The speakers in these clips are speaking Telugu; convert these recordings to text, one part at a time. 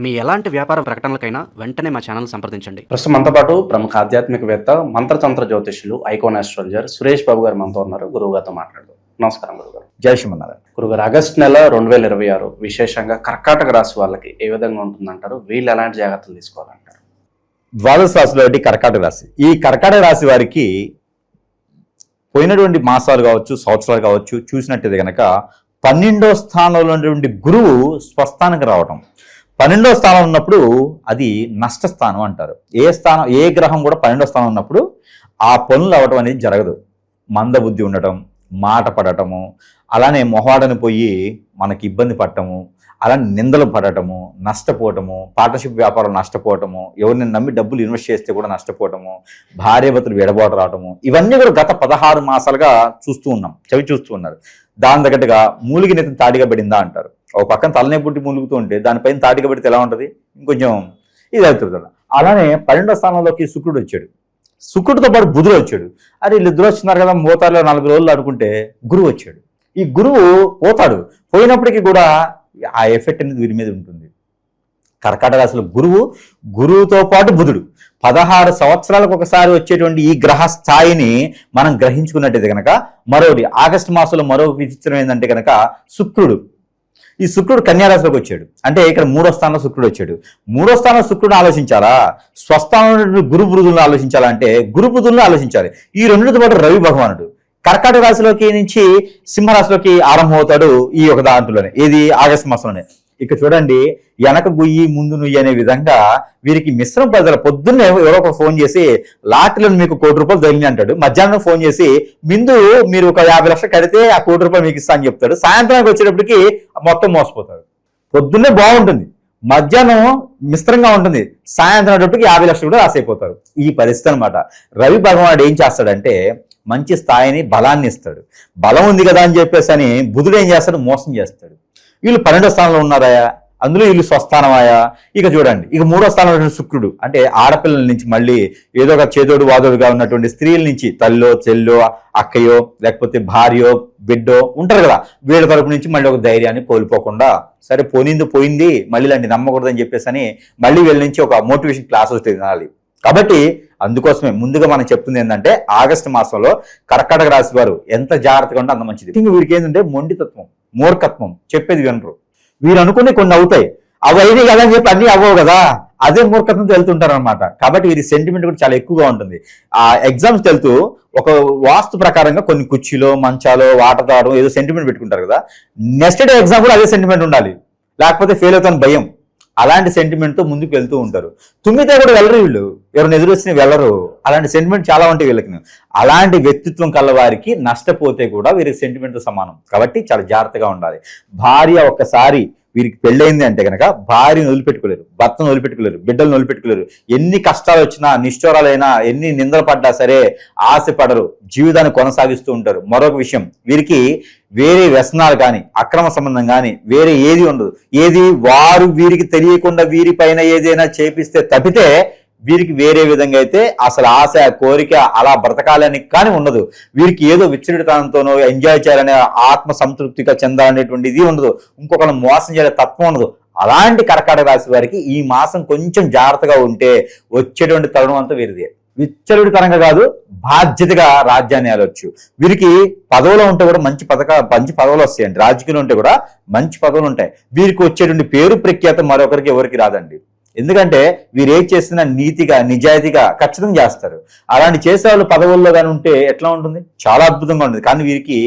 మీ ఎలాంటి వ్యాపార ప్రకటనలకైనా వెంటనే మా ఛానల్ సంప్రదించండి. ప్రస్తుతం మనతో పాటు ప్రముఖ ఆధ్యాత్మికవేత్త మంత్రతంత్ర జ్యోతిష్యులు ఐకాన్ ఆస్ట్రాలజర్ సురేష్ బాబు గారు మనతో ఉన్నారు. గురువు గారితో మాట్లాడదాం. నమస్కారం గురుగారు. జై శ్రీమన్నారాయణ. గురుగారు, ఆగస్టు నెల 2026 విశేషంగా కర్కాటక రాశి వాళ్ళకి ఏ విధంగా ఉంటుందంటారు? వీళ్ళు ఎలాంటి జాగ్రత్తలు తీసుకోవాలంటారు? ద్వాదశ రాశిలో ఒకటి కర్కాటక రాశి. ఈ కర్కాటక రాశి వారికి పోయినటువంటి మాసాలు కావచ్చు, సంవత్సరాలు కావచ్చు చూసినట్టయితే కనుక 12వ స్థానంలో ఉన్నటువంటి గురువు స్వస్థానానికి రావటం. 12వ స్థానం ఉన్నప్పుడు అది నష్టస్థానం అంటారు. ఏ గ్రహం కూడా 12వ స్థానం ఉన్నప్పుడు ఆ పనులు అవటం అనేది జరగదు. మందబుద్ధి ఉండటం, మాట పడటము, అలానే మొహాడని పోయి మనకి ఇబ్బంది పడటము, అలానే నిందలు పడటము, నష్టపోవటము, పార్ట్నర్షిప్ వ్యాపారం నష్టపోవటము, ఎవరిని నమ్మి డబ్బులు ఇన్వెస్ట్ చేస్తే కూడా నష్టపోవటము, భార్యాభర్తలు విడబాటు రావటము, ఇవన్నీ కూడా గత 16 మాసాలుగా చూస్తూ ఉన్నాం, చూస్తూ ఉన్నారు. దాని తగ్గట్టుగా మూలిగి నెత్తిన తాడిగా పడిందా అంటారు. ఒక పక్కన తలనే పుట్టి మూలుగుతూ ఉంటే దానిపైన తాటిగా పడితే ఎలా ఉంటుంది? ఇంకొంచెం ఇది అవుతుంది. అలానే 12వ స్థానంలోకి శుక్రుడు వచ్చాడు. శుక్రుడితో పాటు బుధుడు వచ్చాడు. అరే వీళ్ళిద్దరు వస్తున్నారు కదా, మోతారులో 4 రోజులు అనుకుంటే గురువు వచ్చాడు. ఈ గురువు పోతాడు, పోయినప్పటికీ కూడా ఆ ఎఫెక్ట్ అనేది వీరి మీద ఉంటుంది. కర్కాటక రాశిలో గురువుతో పాటు బుధుడు 16 సంవత్సరాలకు ఒకసారి వచ్చేటువంటి ఈ గ్రహ స్థాయిని మనం గ్రహించుకున్నట్టయితే కనుక మరొకటి ఆగస్టు మాసంలో మరో విచిత్రం ఏంటంటే కనుక ఈ శుక్రుడు కన్యారాశిలోకి వచ్చాడు. అంటే ఇక్కడ 3వ స్థానంలో శుక్రుడు వచ్చాడు. 3వ స్థానంలో శుక్రుడు ఆలోచించాలా, స్వస్థానంలో గురు బుధులను ఆలోచించాలా అంటే గురు బుధులను ఆలోచించాలి. ఈ రెండింటితో పాటు రవి భగవానుడు కర్కాటక రాశిలోకి నుంచి సింహరాశిలోకి ఆరంభమవుతాడు ఈ ఒక దాంట్లోనే, ఏది ఆగస్టు మాసంలోనే. ఇక చూడండి, వెనక గుయ్యి ముందు నుయ్యి అనే విధంగా వీరికి మిశ్రమ పద్ధతులు. పొద్దున్నే ఎవరో ఒక ఫోన్ చేసి లాటరీలో మీకు 1 కోటి రూపాయలు తగిలి అంటాడు. మధ్యాహ్నం ఫోన్ చేసి బిందు మీరు ఒక 50 లక్షలు కడితే ఆ 1 కోటి రూపాయలు మీకు ఇస్తా అని చెప్తాడు. సాయంత్రానికి వచ్చేటప్పటికి మొత్తం మోసపోతాడు. పొద్దున్నే బాగుంటుంది, మధ్యాహ్నం మిశ్రంగా ఉంటుంది, సాయంత్రం వచ్చేటప్పటికి 50 లక్షలు కూడా రాసైపోతారు. ఈ పరిస్థితి అనమాట. రవి భగవానుడు ఏం చేస్తాడంటే మంచి స్థాయిని, బలాన్ని ఇస్తాడు. బలం ఉంది కదా అని చెప్పేసి అని బుధుడు ఏం చేస్తాడు? మోసం చేస్తాడు. వీళ్ళు 12వ స్థానంలో ఉన్నారాయా, అందులో వీళ్ళు స్వస్థానమాయా. ఇక చూడండి, ఇక 3వ స్థానంలో శుక్రుడు అంటే ఆడపిల్లల నుంచి మళ్ళీ ఏదో ఒక చేదోడు వాదోడుగా ఉన్నటువంటి స్త్రీల నుంచి తల్లో, చెల్లో, అక్కయో, లేకపోతే భార్యో, బిడ్డో ఉంటారు కదా, వీళ్ళ తరపు నుంచి మళ్ళీ ఒక ధైర్యాన్ని కోల్పోకుండా, సరే పోయింది మళ్ళీ ఇలాంటి నమ్మకూడదని చెప్పేసి అని మళ్ళీ వీళ్ళ నుంచి ఒక మోటివేషన్ క్లాస్ వస్తే వినాలి. కాబట్టి అందుకోసమే ముందుగా మనం చెప్తుంది ఏంటంటే ఆగస్టు మాసంలో కర్కాటక రాశి వారు ఎంత జాగ్రత్తగా ఉంటే అంత మంచిది. ఇంక వీరికి ఏంటంటే మొండితత్వం, మూర్ఖత్వం, చెప్పేది వినరు. వీరు అనుకునే కొన్ని అవుతాయి, అవి అయినాయి కదా అని చెప్పి అన్ని అవ్వవు కదా, అదే మూర్ఖత్వంతో వెళ్తుంటారు అనమాట. కాబట్టి వీరి సెంటిమెంట్ కూడా చాలా ఎక్కువగా ఉంటుంది. ఆ ఎగ్జామ్స్ వెళ్తూ ఒక వాస్తు ప్రకారంగా కొన్ని కుర్చీలో, మంచాలో, వాటదారు ఏదో సెంటిమెంట్ పెట్టుకుంటారు కదా, నెక్స్ట్ డే ఎగ్జామ్ కూడా అదే సెంటిమెంట్ ఉండాలి, లేకపోతే ఫెయిల్ అవుతాను భయం. అలాంటి సెంటిమెంట్తో ముందుకు వెళ్తూ ఉంటారు. తుమ్మితే కూడా వెళ్ళరు, వీళ్ళు ఎవరిని ఎదురు వచ్చినా వెళ్ళరు. అలాంటి సెంటిమెంట్ చాలా ఉంటాయి వీళ్ళకి. అలాంటి వ్యక్తిత్వం కల వారికి నష్టపోతే కూడా వీరికి సెంటిమెంట్తో సమానం. కాబట్టి చాలా జాగ్రత్తగా ఉండాలి. భార్య ఒక్కసారి వీరికి పెళ్ళైంది అంటే కనుక భార్యను వదిలిపెట్టుకోలేరు, భర్తను వదిలిపెట్టుకోలేరు, బిడ్డలను వదిలిపెట్టుకోలేరు. ఎన్ని కష్టాలు వచ్చినా, నిష్ఠూరాలైనా, ఎన్ని నిందలు పడ్డా సరే ఆశపడరు, జీవితాన్ని కొనసాగిస్తూ ఉంటారు. మరొక విషయం, వీరికి వేరే వ్యసనాలు కానీ, అక్రమ సంబంధం కానీ వేరే ఏది ఉండదు. ఏది వారు వీరికి తెలియకుండా వీరిపైన ఏదైనా చేపిస్తే తప్పితే వీరికి వేరే విధంగా అయితే అసలు ఆశ, కోరిక అలా బ్రతకాలని కానీ ఉండదు. వీరికి ఏదో విచ్చడితనంతోనో ఎంజాయ్ చేయాలనే ఆత్మ సంతృప్తిగా చెందాలనేటువంటి ఇది ఉండదు. ఇంకొకరిని మోసం చేయాలనే తత్వం ఉండదు. అలాంటి కర్కాటక రాశి వారికి ఈ మాసం కొంచెం జాగ్రత్తగా ఉంటే వచ్చేటువంటి తరుణం అంతా వీరిదే. విచ్చలుడితనంగా కాదు, బాధ్యతగా రాజ్యాన్ని ఆలోచు. వీరికి పదవులో ఉంటే కూడా మంచి పదవులు వస్తాయండి. రాజకీయంలో ఉంటే కూడా మంచి పదవులు ఉంటాయి. వీరికి వచ్చేటువంటి పేరు ప్రఖ్యాత మరొకరికి ఎవరికి రాదండి. ఎందుకంటే వీరు ఏం చేసినా నీతిగా, నిజాయితీగా ఖచ్చితంగా చేస్తారు. అలాంటి చేసే వాళ్ళు పదవుల్లో కానీ ఉంటే ఎట్లా ఉంటుంది? చాలా అద్భుతంగా ఉంటుంది. కానీ వీరికి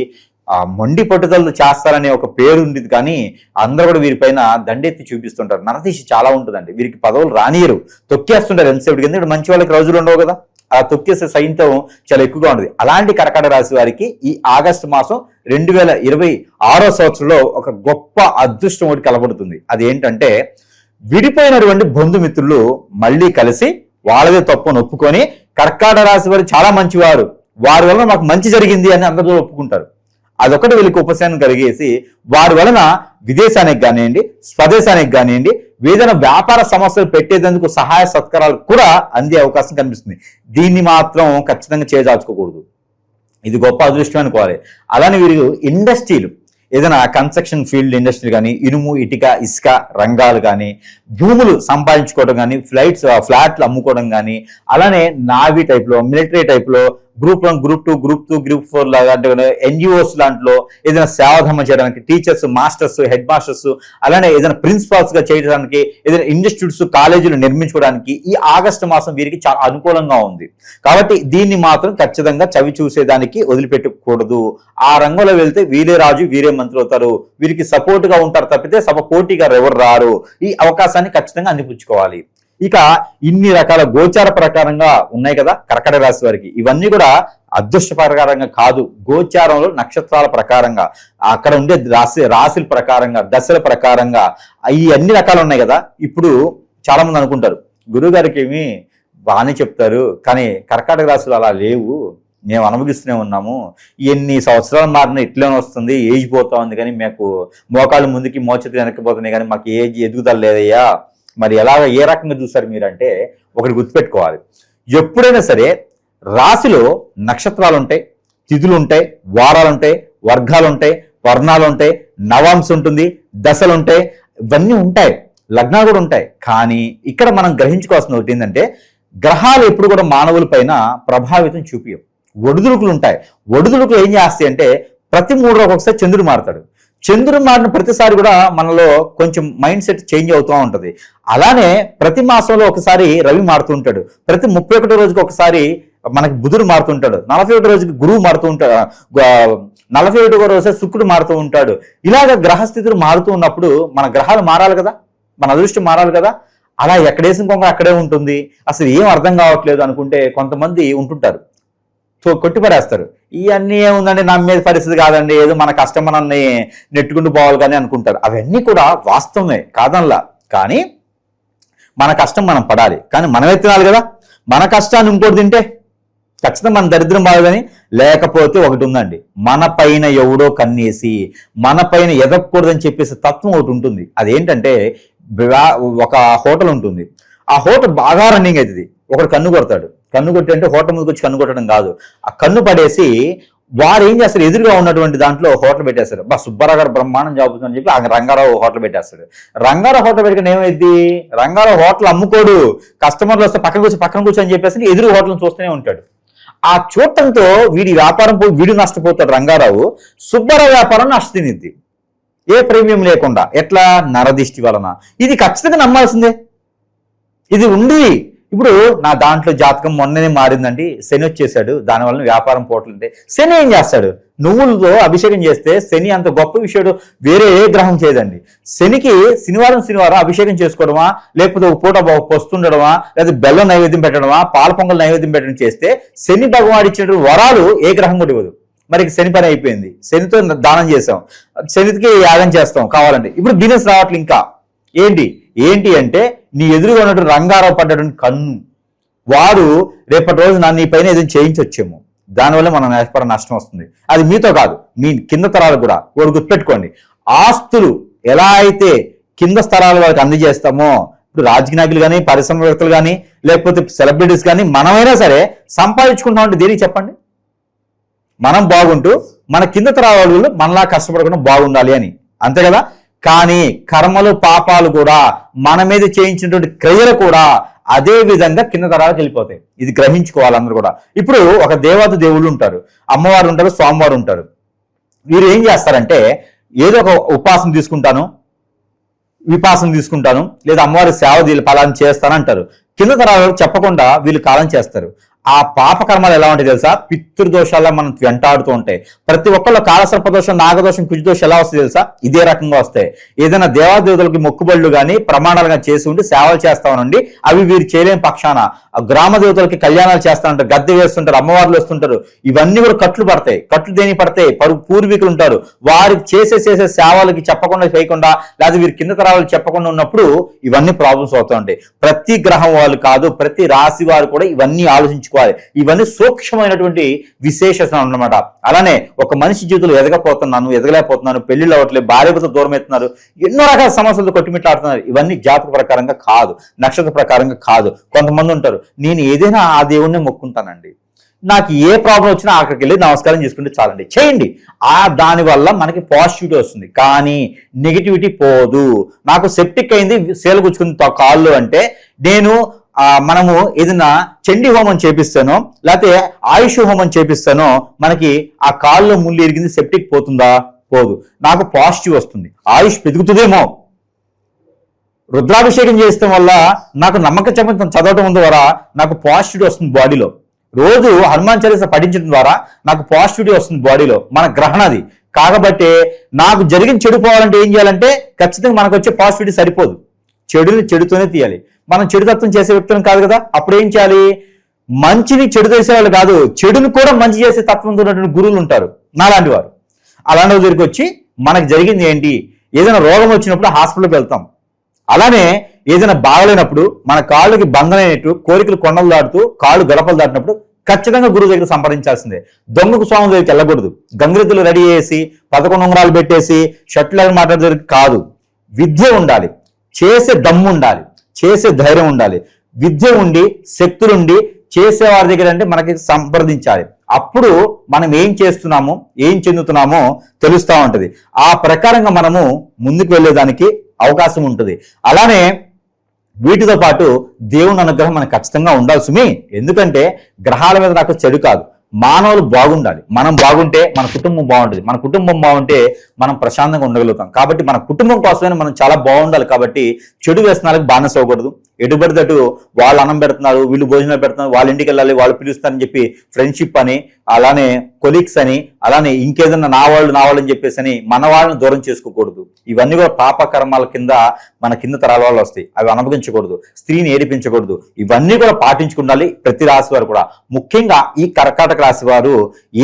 మొండి పట్టుదలతో చేస్తారనే ఒక పేరు ఉండేది, కానీ అందరూ కూడా వీరిపైన దండెత్తి చూపిస్తుంటారు. నరదీశ చాలా ఉంటుందండి. వీరికి పదవులు రానియరు, తొక్కేస్తుంటారు ఎంతసేపటికి. ఎందుకంటే మంచి వాళ్ళకి రోజులు ఉండవు కదా, ఆ తొక్కేసే సైన్యం చాలా ఎక్కువగా ఉంటుంది. అలాంటి కర్కాటక రాశి వారికి ఈ ఆగస్టు మాసం 2026 సంవత్సరంలో ఒక గొప్ప అదృష్టం ఒకటి కలబడుతుంది. అదేంటంటే విడిపోయినటువంటి బంధుమిత్రులు మళ్ళీ కలిసి వాళ్ళదే తప్పును ఒప్పుకొని కర్కాటక రాశి వారు చాలా మంచివారు, వారి వలన మాకు మంచి జరిగింది అని అందరూ ఒప్పుకుంటారు. అదొకటి వీళ్ళకి ఉపశమనం కలిగేసి వారి వలన విదేశానికి కానివ్వండి, స్వదేశానికి కానివ్వండి, ఏదైనా వ్యాపార సమస్యలు పెట్టేందుకు సహాయ సత్కారాలు కూడా అందే అవకాశం కనిపిస్తుంది. దీన్ని మాత్రం ఖచ్చితంగా చేజార్చుకోకూడదు. ఇది గొప్ప అదృష్టం అనుకోవాలి. అలానే వీరు ఏదైనా కన్స్ట్రక్షన్ ఫీల్డ్ ఇండస్ట్రీ కానీ, ఇనుము, ఇటుక, ఇసుక రంగాలు కానీ, భూములు సంపాదించుకోవడం కానీ, ఫ్లాట్లు అమ్ముకోవడం కానీ, అలానే నావీ టైప్లో, మిలిటరీ టైప్లో, గ్రూప్ 1, గ్రూప్ 2, గ్రూప్ 2, గ్రూప్ 4 లాగా ఎన్జిఓస్ లాంట్లో ఏదైనా సేవాధర్మం చేయడానికి, టీచర్స్, మాస్టర్స్, హెడ్ మాస్టర్స్, అలానే ఏదైనా ప్రిన్సిపాల్స్ గా చేయడానికి, ఏదైనా ఇన్స్టిట్యూట్స్, కాలేజీలు నిర్మించుకోవడానికి ఈ ఆగస్టు మాసం వీరికి చాలా అనుకూలంగా ఉంది. కాబట్టి దీన్ని మాత్రం ఖచ్చితంగా చవి చూసేదానికి వదిలిపెట్టకూడదు. ఆ రంగంలో వెళ్తే వీరే రాజు వీరే మంత్రి అవుతారు, వీరికి సపోర్ట్ గా ఉంటారు తప్పితే పోటీగా ఎవరు రారు. ఈ అవకాశాన్ని ఖచ్చితంగా అందిపుచ్చుకోవాలి. ఇక ఇన్ని రకాల గోచార ప్రకారంగా ఉన్నాయి కదా కర్కాటక రాశి వారికి, ఇవన్నీ కూడా అదృష్ట ప్రకారంగా కాదు, గోచారంలో నక్షత్రాల ప్రకారంగా, అక్కడ ఉండే రాశుల ప్రకారంగా, దశల ప్రకారంగా ఈ అన్ని రకాలు ఉన్నాయి కదా. ఇప్పుడు చాలా మంది అనుకుంటారు గురువు గారికి ఏమి బాగానే చెప్తారు, కానీ కర్కాటక రాశులు అలా లేవు, మేము అనుభవిస్తూనే ఉన్నాము, ఎన్ని సంవత్సరాలు మారినా ఇట్లనే వస్తుంది, ఏజ్ పోతా ఉంది, కానీ మాకు మోకాళ్ళు ముందుకి మోచేతులు వెనక్కిపోతున్నాయి, కానీ మాకు ఏజ్ ఎదుగుదల లేదయ్యా. మరి ఏ రకంగా చూస్తారు మీరంటే, ఒకటి గుర్తుపెట్టుకోవాలి, ఎప్పుడైనా సరే రాశిలో నక్షత్రాలు ఉంటాయి, తిథులు ఉంటాయి, వారాలు ఉంటాయి, వర్గాలు ఉంటాయి, వర్ణాలు ఉంటాయి, నవాంశ ఉంటుంది, దశలు ఉంటాయి, ఇవన్నీ ఉంటాయి, లగ్నాలు కూడా ఉంటాయి. కానీ ఇక్కడ మనం గ్రహించుకోవాల్సిన ఒకటి ఏంటంటే, గ్రహాలు ఎప్పుడు కూడా మానవుల పైన ప్రభావితం చూపించవు. ఒడిదుడుకులు ఉంటాయి. ఒడిదుడుకులు ఏం చేస్తాయి అంటే, ప్రతి 3 రోజులకు ఒకసారి చంద్రుడు మారుతాడు. చంద్రుడు మారిన ప్రతిసారి కూడా మనలో కొంచెం మైండ్ సెట్ చేంజ్ అవుతూ ఉంటుంది. అలానే ప్రతి మాసంలో ఒకసారి రవి మారుతుంటాడు, ప్రతి 31 రోజుకి ఒకసారి మనకి బుధుడు మారుతుంటాడు, 41 రోజుకి గురువు మారుతూ ఉంటాడు, 41 రోజు శుక్రుడు మారుతూ ఉంటాడు. ఇలాగ గ్రహస్థితులు మారుతూ ఉన్నప్పుడు మన గ్రహాలు మారాలి కదా, మన అదృష్టం మారాలి కదా. అలా ఎక్కడేసిన కొంగ అక్కడే ఉంటుంది, అసలు ఏం అర్థం కావట్లేదు అనుకుంటే కొంతమంది ఉంటుంటారు, కొట్టిపడేస్తారు. ఇవన్నీ ఏముందండి, నా మీద పరిస్థితి కాదండి, ఏదో మన కష్టం మనల్ని నెట్టుకుంటూ పోవాలి కానీ అనుకుంటారు. అవన్నీ కూడా వాస్తవమే కాదనలా, కానీ మన కష్టం మనం పడాలి, కానీ మనమే తినాలి కదా. మన కష్టాన్ని ఇంకోటి తింటే ఖచ్చితంగా మన దరిద్రం బాగదని. లేకపోతే ఒకటి ఉందండి, మన పైన ఎవడో కన్నేసి మన పైన ఎదగకూడదని చెప్పేసి తత్వం ఒకటి ఉంటుంది. అదేంటంటే, ఒక హోటల్ ఉంటుంది, ఆ హోటల్ బాగా రన్నింగ్ అవుతుంది, ఒకడు కన్ను కొడతాడు. కన్ను కొట్టి అంటే హోటల్ ముందుకు వచ్చి కన్ను కొట్టడం కాదు, ఆ కన్ను పడేసి వారు ఏం చేస్తారు, ఎదురుగా ఉన్నటువంటి దాంట్లో హోటల్ పెట్టేస్తారు. సుబ్బారావు గారు బ్రహ్మాండం జాబ్ అని చెప్పి రంగారావు హోటల్ పెట్టేస్తాడు. రంగారావు హోటల్ పెట్టుకుని ఏమైంది, రంగారావు హోటల్ అమ్ముకోడు, కస్టమర్లు వస్తే పక్కన కూర్చో అని చెప్పేసి ఎదురు హోటల్ చూస్తూనే ఉంటాడు. ఆ చూడటంతో వీడి వ్యాపారం పోయి వీడు నష్టపోతాడు రంగారావు, సుబ్బారావు వ్యాపారం నష్టతినిద్ది. ఏ ప్రీమియం లేకుండా, ఎట్లా, నరదిష్టి వలన. ఇది ఖచ్చితంగా నమ్మాల్సిందే. ఇది ఉంది. ఇప్పుడు నా దాంట్లో జాతకం మొన్ననే మారిందండి, శని వచ్చేసాడు, దానివల్ల వ్యాపారం పోవట్లంటే శని ఏం చేస్తాడు, నువ్వులతో అభిషేకం చేస్తే శని అంత గొప్ప విషయాడు వేరే ఏ గ్రహం చేయదండి. శనికి శనివారం అభిషేకం చేసుకోవడమా, లేకపోతే ఒక పూట పొస్తుండడమా, లేదా బెల్లం నైవేద్యం పెట్టడమా, పాల పొంగల్ నైవేద్యం పెట్టడం చేస్తే శని భగవాడు ఇచ్చినటువంటి వరాలు ఏ గ్రహం కూడా ఇవ్వదు. మరి శని పని అయిపోయింది, శనితో దానం చేసాం, శనికి యాగం చేస్తాం కావాలంటే. ఇప్పుడు బిజినెస్ రావట్లేదు. ఇంకా ఏంటి అంటే, నీ ఎదురుగా ఉన్నటువంటి రంగారావు పడ్డటువంటి కన్ను, వాడు రేపటి రోజు నీ పైన ఏదైనా చేయించొచ్చేమో, దానివల్ల మన వ్యాపారం నష్టం వస్తుంది. అది మీతో కాదు, మీ కింద తరాలు కూడా. వాడు గుర్తుపెట్టుకోండి, ఆస్తులు ఎలా అయితే కింద స్థలాల వాళ్ళకి అందజేస్తామో, ఇప్పుడు రాజకీయ నాయకులు కానీ, పరిశ్రమవేత్తలు కానీ, లేకపోతే సెలబ్రిటీస్ కానీ, మనమైనా సరే సంపాదించుకుంటామంటే దేనికి చెప్పండి, మనం బాగుంటూ మన కింద తరాల వాళ్ళు మనలా కష్టపడకుండా బాగుండాలి అని, అంతే కదా. కానీ కర్మలు, పాపాలు కూడా, మన మీద చేయించినటువంటి క్రియలు కూడా అదే విధంగా కింద తరాలకు వెళ్ళిపోతాయి. ఇది గ్రహించుకోవాలి అందరూ కూడా. ఇప్పుడు ఒక దేవుళ్ళు ఉంటారు, అమ్మవారు ఉంటారు, స్వామివారు ఉంటారు. వీరు ఏం చేస్తారంటే, ఏదో ఒక ఉపాసన తీసుకుంటాను, విపాసన తీసుకుంటాను, లేదా అమ్మవారి సేవ పలాన్ని చేస్తానంటారు. కింద తరాలకు చెప్పకుండా వీళ్ళు కాలం చేస్తారు. ఆ పాపకర్మాలు ఎలా ఉంటాయి తెలుసా, పితృదోషాల్లో మనం వెంటాడుతూ ఉంటాయి. ప్రతి ఒక్కళ్ళు కాలసర్పదోషం, నాగదోషం, కుజదోషం ఎలా వస్తాయి తెలుసా, ఇదే రకంగా వస్తాయి. ఏదైనా దేవాదేవతలకి మొక్కుబళ్ళు కానీ, ప్రమాణాలుగా చేసి ఉండి సేవలు చేస్తామనండి, అవి వీరు చేయలేని పక్షాన గ్రామ దేవతలకి కళ్యాణాలు చేస్తానంటారు, గద్దె వేస్తుంటారు, అమ్మవార్లు వస్తుంటారు. ఇవన్నీ కూడా కట్లు పడతాయి. కట్లు దేనికి పడతాయి, పూర్వీకులు ఉంటారు, వారికి చేసే సేవలకి చెప్పకుండా చేయకుండా, లేదా వీరి కింద తరాలు చెప్పకుండా ఉన్నప్పుడు ఇవన్నీ ప్రాబ్లమ్స్ అవుతూ ఉంటాయి. ప్రతి గ్రహం వాళ్ళు కాదు, ప్రతి రాశి వారు కూడా ఇవన్నీ ఆలోచించుకోవాలి. ఇవన్నీ సూక్ష్మమైనటువంటి విశేషం అన్నమాట. అలానే ఒక మనిషి జీవితంలో ఎదగలేకపోతున్నాను, పెళ్లిళ్ళు అవ్వట్లేదు, భార్యతో దూరం అవుతున్నారు, ఎన్నో రకాల సమస్యలతో కొట్టుమిట్లాడుతున్నారు. ఇవన్నీ జాతక ప్రకారంగా కాదు, నక్షత్ర ప్రకారంగా కాదు. కొంతమంది ఉంటారు, నేను ఏదైనా ఆ దేవుణ్ణి మొక్కుంటానండి, నాకు ఏ ప్రాబ్లం వచ్చినా అక్కడికి వెళ్ళి నమస్కారం చేసుకుంటే చాలండి, చేయండి. దానివల్ల మనకి పాజిటివిటీ వస్తుంది, కానీ నెగిటివిటీ పోదు. నాకు సెప్టిక్ అయింది, సేలు గుచ్చుకుంది కాళ్ళు అంటే మనము ఏదైనా చండీ హోమం చేపిస్తానో లేకపోతే ఆయుష్ హోమం చేపిస్తానో మనకి ఆ కాళ్ళలో ముళ్ళు ఎరిగింది సెప్టిక్ పోతుందా? పోదు. నాకు పాజిటివ్ వస్తుంది, ఆయుష్ పెరుగుతుందేమో. రుద్రాభిషేకం చేయడం వల్ల నాకు నమ్మక చదవటం ద్వారా నాకు పాజిటివిటీ వస్తుంది బాడీలో. రోజు హనుమాన్ చాలీస పఠించడం ద్వారా నాకు పాజిటివిటీ వస్తుంది బాడీలో. మన గ్రహణ అది కాబట్టి నాకు జరిగిన చెడు పోవాలంటే ఏం చేయాలంటే ఖచ్చితంగా మనకు వచ్చే పాజిటివిటీ సరిపోదు, చెడుని చెడుతోనే తీయాలి. మనం చెడుతత్వం చేసే వ్యక్తులను కాదు కదా. అప్పుడు ఏం చేయాలి? మంచిని చెడు చేసేవాళ్ళు కాదు, చెడుని కూడా మంచి చేసే తత్వంతో ఉన్నటువంటి గురువులు ఉంటారు, నాలాంటి వారు. అలాంటి దగ్గరికి వచ్చి మనకు జరిగింది ఏంటి, ఏదైనా రోగం వచ్చినప్పుడు హాస్పిటల్కి వెళ్తాం. అలానే ఏదైనా బాగలేనప్పుడు మన కాళ్ళకి బంధనైనట్టు కోరికలు కొండలు దాటుతూ కాళ్ళు గడపలు దాటినప్పుడు ఖచ్చితంగా గురువు దగ్గర సంప్రదించాల్సిందే. దొంగకు స్వామి దగ్గరికి వెళ్ళకూడదు. గంగిరెద్దులు రెడీ చేసి 11 ఉంగరాలు పెట్టేసి షర్ట్లు మాట్లాడే కాదు. విద్య ఉండాలి, చేసే దమ్ము ఉండాలి, చేసే ధైర్యం ఉండాలి. విద్య ఉండి శక్తులుండి చేసేవారి దగ్గర అంటే మనకి సంప్రదించాలి. అప్పుడు మనం ఏం చేస్తున్నామో ఏం చెందుతున్నామో తెలుస్తూ ఉంటుంది. ఆ ప్రకారంగా మనము ముందుకు వెళ్ళేదానికి అవకాశం ఉంటుంది. అలానే వీటితో పాటు దేవుని అనుగ్రహం మనకు ఖచ్చితంగా ఉండాలి సుమి. ఎందుకంటే గ్రహాల మీద నాకు చెడు కాదు, మానవులు బాగుండాలి. మనం బాగుంటే మన కుటుంబం బాగుంటుంది, మన కుటుంబం బాగుంటే మనం ప్రశాంతంగా ఉండగలుగుతాం. కాబట్టి మన కుటుంబం కోసమైనా మనం చాలా బాగుండాలి. కాబట్టి చెడు వ్యసనాలకు బానిస అవ్వకూడదు. ఎటుబడితటు వాళ్ళు అన్నం పెడుతున్నారు, వీళ్ళు భోజనాలు పెడుతున్నారు, వాళ్ళ ఇంటికి వెళ్ళాలి, వాళ్ళు పిలుస్తారని చెప్పి ఫ్రెండ్షిప్ అని, అలానే కొలీగ్స్ అని, అలానే ఇంకేదన్నా నా వాళ్ళు అని చెప్పేసి అని మన వాళ్ళని దూరం చేసుకోకూడదు. ఇవన్నీ కూడా పాప కర్మాల కింద మన కింద తరాల వాళ్ళు వస్తాయి, అవి అనుభవించకూడదు. స్త్రీని ఏడిపించకూడదు. ఇవన్నీ కూడా పాటించుకుండాలి ప్రతి రాశి వారు కూడా. ముఖ్యంగా ఈ కర్కాటక రాశి వారు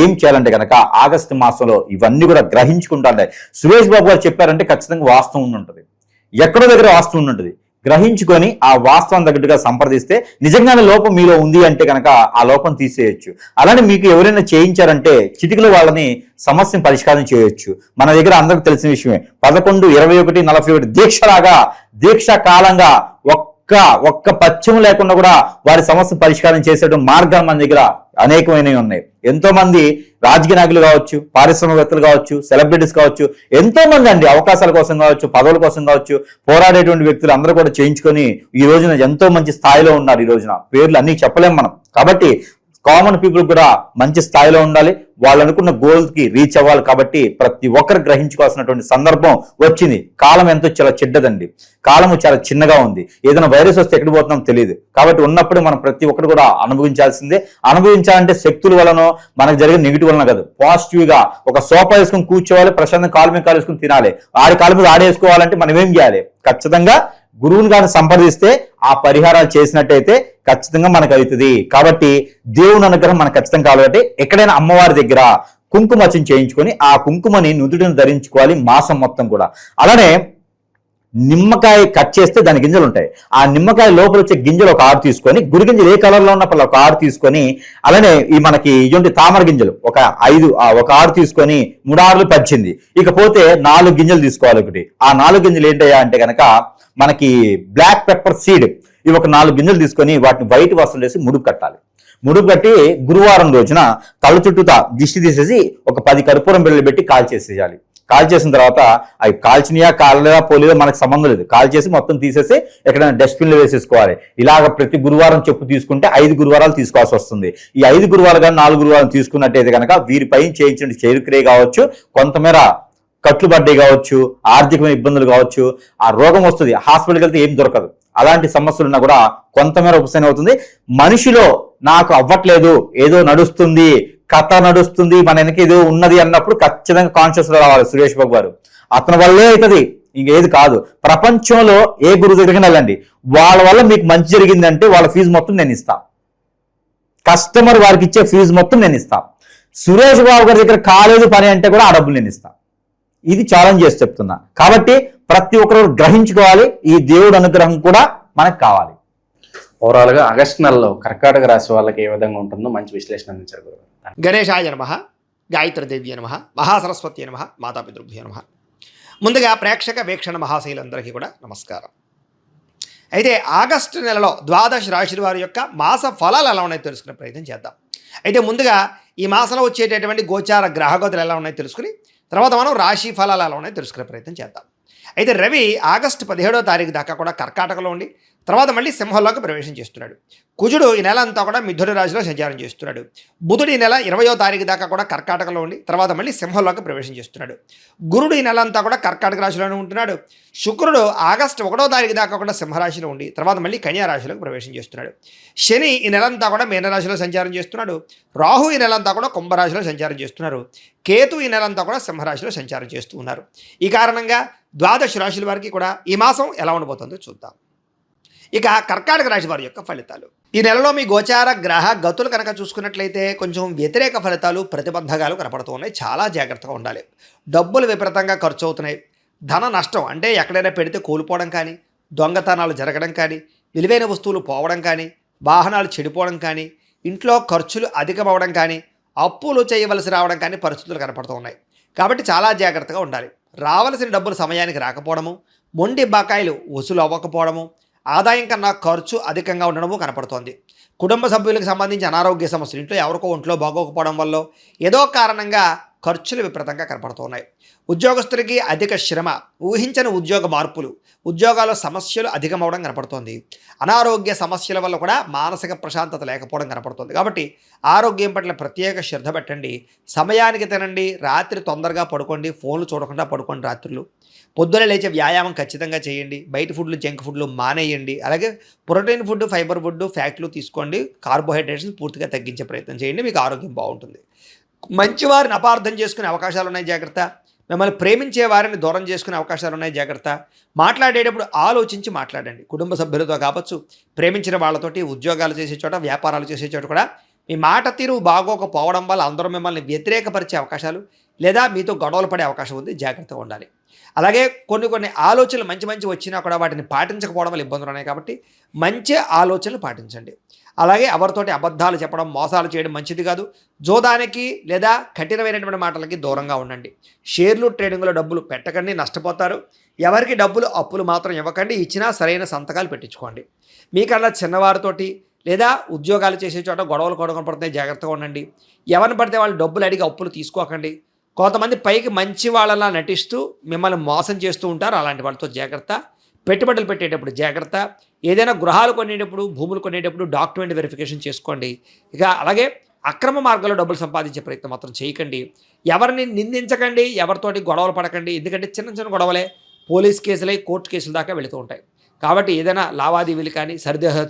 ఏం చేయాలంటే కనుక ఆగస్టు మాసంలో ఇవన్నీ కూడా గ్రహించుకుంటారు. సురేష్ బాబు గారు చెప్పారంటే ఖచ్చితంగా వాస్తవం ఉంటుంది, ఎక్కడో దగ్గర వాస్తవం ఉంటుంది. గ్రహించుకొని ఆ వాస్తవం తగ్గట్టుగా సంప్రదిస్తే నిజంగానే లోపం మీలో ఉంది అంటే కనుక ఆ లోపం తీసేయచ్చు. అలానే మీకు ఎవరైనా చేయించారంటే చిటికలు వాళ్ళని సమస్యను పరిష్కారం చేయొచ్చు. మన దగ్గర అందరికి తెలిసిన విషయమే. 11, 21, 41 దీక్షలాగా దీక్షా కాలంగా ఒక్క పచ్చము లేకుండా కూడా వారి సమస్య పరిష్కారం చేసేటువంటి మార్గాలు మన దగ్గర అనేకమైనవి ఉన్నాయి. ఎంతో మంది రాజకీయ నాయకులు కావచ్చు, పారిశ్రామికవేత్తలు కావచ్చు, సెలబ్రిటీస్ కావచ్చు, ఎంతో మంది అండి అవకాశాల కోసం కావచ్చు, పదవుల కోసం కావచ్చు పోరాడేటువంటి వ్యక్తులు అందరూ కూడా చేయించుకొని ఈ రోజున ఎంతో మంచి స్థాయిలో ఉన్నారు. ఈ రోజున పేర్లు అన్ని చెప్పలేం మనం. కాబట్టి కామన్ పీపుల్ కూడా మంచి స్థాయిలో ఉండాలి, వాళ్ళు అనుకున్న గోల్ కి రీచ్ అవ్వాలి. కాబట్టి ప్రతి ఒక్కరు గ్రహించుకోవాల్సినటువంటి సందర్భం వచ్చింది. కాలం ఎంతో చాలా చెడ్డదండి, కాలము చాలా చిన్నగా ఉంది. ఏదైనా వైరస్ వస్తే ఎక్కడ పోతున్నాం తెలియదు. కాబట్టి ఉన్నప్పుడు మనం ప్రతి ఒక్కరు కూడా అనుభవించాల్సిందే. అనుభవించాలంటే శక్తుల వలనో మనకు జరిగిన నెగిటివ్ వలన కాదు, పాజిటివ్ గా ఒక సోఫా వేసుకుని కూర్చోవాలి, ప్రశాంతంగా కాలు మీద కాలు వేసుకుని తినాలి. ఆడి కాలు మీద ఆడేసుకోవాలంటే మనం ఏం చేయాలి? ఖచ్చితంగా గురువుని కానీ సంప్రదిస్తే ఆ పరిహారాలు చేసినట్టయితే ఖచ్చితంగా మనకు అవుతుంది. కాబట్టి దేవుని అనుగ్రహం మనకు ఖచ్చితంగా కావాలి. ఎక్కడైనా అమ్మవారి దగ్గర కుంకుమర్చన చేయించుకొని ఆ కుంకుమని నుదుటిని ధరించుకోవాలి మాసం మొత్తం కూడా. అలానే నిమ్మకాయ కట్ చేస్తే దాని గింజలు ఉంటాయి. ఆ నిమ్మకాయ లోపల వచ్చే గింజలు ఒక 6 తీసుకొని, గురి గింజలు ఏ కలర్ లో ఉన్నప్పుడు ఒక 6 తీసుకొని, అలానే ఈ మనకి ఇటువంటి తామర గింజలు ఒక 6 తీసుకొని 3 6లు 18. ఇకపోతే 4 గింజలు తీసుకోవాలి. ఒకటి ఆ 4 గింజలు ఏంటయ్యా అంటే కనుక మనకి బ్లాక్ పెప్పర్ సీడ్. ఇవి ఒక 4 గింజలు తీసుకొని వాటిని వైట్ వస్త్రం వేసి ముడుపు కట్టాలి. ముడుపు కట్టి గురువారం రోజున తల చుట్టూతా దిష్టి తీసేసి ఒక 10 కర్పూరం బిళ్ళలు పెట్టి కాల్చేసేయాలి. కాల్చేసిన తర్వాత అవి కాల్చినయా కాలేదా పోలేదా మనకు సంబంధం లేదు. కాల్చేసి మొత్తం తీసేసి ఎక్కడైనా డస్ట్బిన్లో వేసేసుకోవాలి. ఇలాగ ప్రతి గురువారం చెప్పు తీసుకుంటే 5 గురువారాలు తీసుకోవాల్సి వస్తుంది. ఈ 5 గురువారాలు కానీ 4 గురువారం తీసుకున్నట్టయితే కనుక వీరిపై చేయించిన చేరుకురే కావచ్చు, కొంతమేర కట్లుబడ్డే కావచ్చు, ఆర్థికమైన ఇబ్బందులు కావచ్చు, ఆ రోగం వస్తుంది, హాస్పిటల్కి వెళ్తే ఏం దొరకదు. అలాంటి సమస్యలు ఉన్నా కూడా కొంతమేర ఉపశమనం అవుతుంది. మనిషిలో నాకు అవ్వట్లేదు, ఏదో నడుస్తుంది, కథ నడుస్తుంది, మన వెనక ఏదో ఉన్నది అన్నప్పుడు ఖచ్చితంగా కాన్షియస్ లో రావాలి సురేష్ బాబు గారు. అతని వల్లే అవుతుంది, ఇంకేది కాదు. ప్రపంచంలో ఏ గురువు దగ్గరికి వెళ్ళండి, వాళ్ళ వల్ల మీకు మంచి జరిగిందంటే వాళ్ళ ఫీజు మొత్తం నేను ఇస్తా. కస్టమర్ వారికి ఇచ్చే ఫీజు మొత్తం నేను ఇస్తా. సురేష్ బాబు గారి దగ్గర కాలేదు పని అంటే కూడా ఆ డబ్బులు నేను ఇస్తా. ఇది ఛాలెంజ్ చేసి చెప్తున్నా. కాబట్టి ప్రతి ఒక్కరు గ్రహించుకోవాలి, ఈ దేవుడు అనుగ్రహం కూడా మనకు కావాలి. ఓవరాల్ గా ఆగస్టు నెలలో కర్కాటక రాశి వాళ్ళకి ఏ విధంగా ఉంటుందో మంచి విశ్లేషణ అందించారు గురువు. గణేశాయ నమః, గాయత్రీదేవ్య నమః, మహాసరస్వతి నమః, మాతాపితృభ్యో నమః. ముందుగా ప్రేక్షక వీక్షణ మహాశైలందరికీ కూడా నమస్కారం. అయితే ఆగస్టు నెలలో 12 రాశుల వారి యొక్క మాస ఫలాలు ఎలా ఉన్నాయో తెలుసుకునే ప్రయత్నం చేద్దాం. అయితే ముందుగా ఈ మాసంలో వచ్చేటటువంటి గోచార గ్రహగతులు ఎలా ఉన్నాయో తెలుసుకుని తర్వాత మనం రాశి ఫలాలు ఎలా ఉన్నాయో తెలుసుకునే ప్రయత్నం చేద్దాం. అయితే రవి ఆగస్టు 17వ తారీఖు దాకా కూడా కర్కాటకలో ఉండి తర్వాత మళ్ళీ సింహంలోకి ప్రవేశం చేస్తున్నాడు. కుజుడు ఈ నెల అంతా కూడా మిథున రాశిలో సంచారం చేస్తున్నాడు. బుధుడు ఈ నెల 20వ తారీఖు దాకా కూడా కర్కాటకలో ఉండి తర్వాత మళ్ళీ సింహంలోకి ప్రవేశం చేస్తున్నాడు. గురుడు ఈ నెల అంతా కూడా కర్కాటక రాశిలోనే ఉంటున్నాడు. శుక్రుడు ఆగస్టు 1వ తారీఖు దాకా కూడా సింహరాశిలో ఉండి తర్వాత మళ్ళీ కన్యా రాశిలోకి ప్రవేశం చేస్తున్నాడు. శని ఈ నెలంతా కూడా మీనరాశిలో సంచారం చేస్తున్నాడు. రాహు ఈ నెలంతా కూడా కుంభరాశిలో సంచారం చేస్తున్నారు. కేతు ఈ నెలంతా కూడా సింహరాశిలో సంచారం చేస్తూ ఉన్నారు. ఈ కారణంగా ద్వాదశ రాశుల వారికి కూడా ఈ మాసం ఎలా ఉండబోతుందో చూద్దాం. ఇక కర్కాటక రాశి వారి యొక్క ఫలితాలు. ఈ నెలలో మీ గోచార గ్రహ గతులు కనుక చూసుకున్నట్లయితే కొంచెం వ్యతిరేక ఫలితాలు ప్రతిబంధకాలు కనపడుతూ ఉన్నాయి. చాలా జాగ్రత్తగా ఉండాలి. డబ్బులు విపరీతంగా ఖర్చు అవుతున్నాయి. ధన నష్టం అంటే ఎక్కడైనా పెడితే కోల్పోవడం కానీ, దొంగతనాలు జరగడం కానీ, విలువైన వస్తువులు పోవడం కానీ, వాహనాలు చెడిపోవడం కానీ, ఇంట్లో ఖర్చులు అధికమవడం కానీ, అప్పులు చేయవలసి రావడం కానీ పరిస్థితులు కనపడుతూ ఉన్నాయి. కాబట్టి చాలా జాగ్రత్తగా ఉండాలి. రావలసిన డబ్బులు సమయానికి రాకపోవడము, మొండి బకాయిలు వసూలు అవ్వకపోవడము, ఆదాయం కన్నా ఖర్చు అధికంగా ఉండడము కనపడుతోంది. కుటుంబ సభ్యులకు సంబంధించి అనారోగ్య సమస్యలు, ఇంట్లో ఎవరికో ఒంట్లో బాగోకపోవడం వల్ల ఏదో కారణంగా ఖర్చులు విపరీతంగా కనపడుతున్నాయి. ఉద్యోగస్తులకి అధిక శ్రమ, ఊహించని ఉద్యోగ మార్పులు, ఉద్యోగాల్లో సమస్యలు అధికమవడం కనపడుతోంది. అనారోగ్య సమస్యల వల్ల కూడా మానసిక ప్రశాంతత లేకపోవడం కనపడుతుంది. కాబట్టి ఆరోగ్యం పట్ల ప్రత్యేక శ్రద్ధ పెట్టండి. సమయానికి తినండి. రాత్రి తొందరగా పడుకోండి. ఫోన్లు చూడకుండా పడుకోండి. రాత్రులు పొద్దున లేచే వ్యాయామం ఖచ్చితంగా చేయండి. బయట ఫుడ్లు, జంక్ ఫుడ్లు మానేయండి. అలాగే ప్రోటీన్ ఫుడ్, ఫైబర్ ఫుడ్, ఫ్యాట్లు తీసుకోండి. కార్బోహైడ్రేట్స్ పూర్తిగా తగ్గించే ప్రయత్నం చేయండి. మీకు ఆరోగ్యం బాగుంటుంది. మంచివారిని అపార్థం చేసుకునే అవకాశాలు ఉన్నాయి, జాగ్రత్త. మిమ్మల్ని ప్రేమించే వారిని దూరం చేసుకునే అవకాశాలు ఉన్నాయి, జాగ్రత్త. మాట్లాడేటప్పుడు ఆలోచించి మాట్లాడండి. కుటుంబ సభ్యులతో కావచ్చు, ప్రేమించిన వాళ్ళతోటి, ఉద్యోగాలు చేసే చోట, వ్యాపారాలు చేసే చోట కూడా మీ మాట తీరు బాగోకపోవడం వల్ల అందరూ మిమ్మల్ని వ్యతిరేకపరిచే అవకాశాలు లేదా మీతో గొడవలు పడే అవకాశం ఉంది. జాగ్రత్తగా ఉండాలి. అలాగే కొన్ని ఆలోచనలు మంచి వచ్చినా కూడా వాటిని పాటించకపోవడం వల్ల ఇబ్బందులు ఉన్నాయి. కాబట్టి మంచి ఆలోచనలు పాటించండి. అలాగే ఎవరితోటి అబద్ధాలు చెప్పడం, మోసాలు చేయడం మంచిది కాదు. జోదానికి లేదా కఠినమైనటువంటి మాటలకి దూరంగా ఉండండి. షేర్లు, ట్రేడింగ్లో డబ్బులు పెట్టకండి, నష్టపోతారు. ఎవరికి డబ్బులు అప్పులు మాత్రం ఇవ్వకండి. ఇచ్చినా సరైన సంతకాలు పెట్టించుకోండి. మీకన్నా చిన్నవారితోటి లేదా ఉద్యోగాలు చేసే చోట గొడవలు కనపడుతున్నాయి, జాగ్రత్తగా ఉండండి. ఎవరిని పడితే వాళ్ళు డబ్బులు అడిగి అప్పులు తీసుకోకండి. కొంతమంది పైకి మంచి వాళ్ళలా నటిస్తూ మిమ్మల్ని మోసం చేస్తూ ఉంటారు. అలాంటి వాళ్ళతో జాగ్రత్త. పెట్టుబడులు పెట్టేటప్పుడు జాగ్రత్త. ఏదైనా గృహాలు కొనేటప్పుడు, భూములు కొనేటప్పుడు డాక్యుమెంట్ వెరిఫికేషన్ చేసుకోండి. ఇక అలాగే అక్రమ మార్గంలో డబ్బులు సంపాదించే ప్రయత్నం మాత్రం చేయకండి. ఎవరిని నిందించకండి, ఎవరితోటి గొడవలు పడకండి. ఎందుకంటే చిన్న గొడవలే పోలీస్ కేసులై కోర్టు కేసుల దాకా వెళుతూ ఉంటాయి. కాబట్టి ఏదైనా లావాదేవీలు కానీ,